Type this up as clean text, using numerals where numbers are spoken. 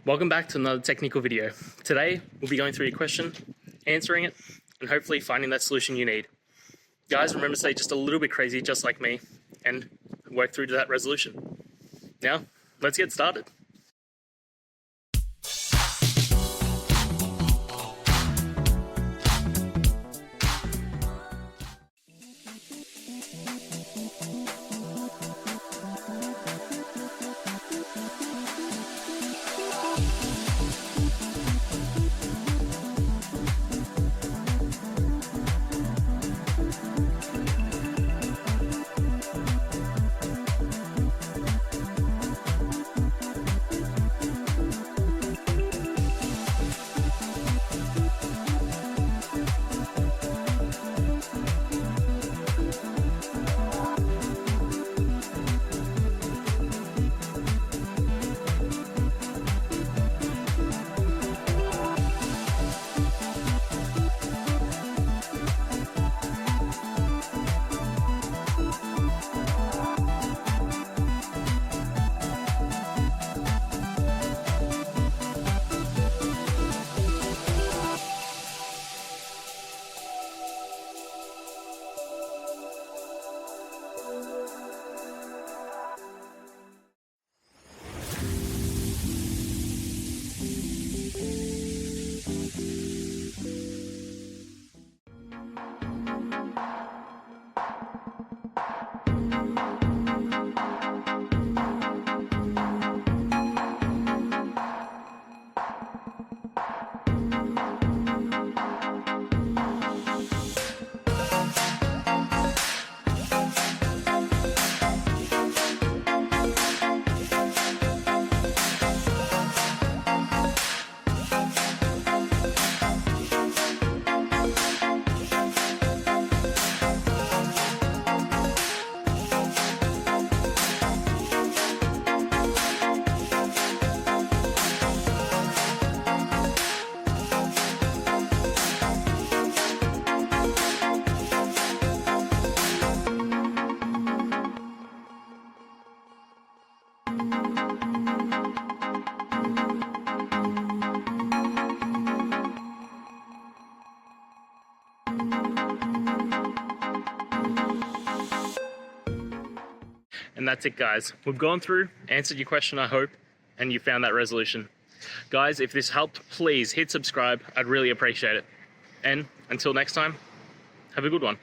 Welcome back to another technical video. Today, we'll be going through your question, answering it, and hopefully finding that solution you need. Guys, remember to stay just a little bit crazy, just like me, and work through to that resolution. Now, let's get started. And that's it, guys. We've gone through, answered your question, I hope, and you found that resolution. Guys, if this helped, please hit subscribe. I'd really appreciate it. And until next time, have a good one.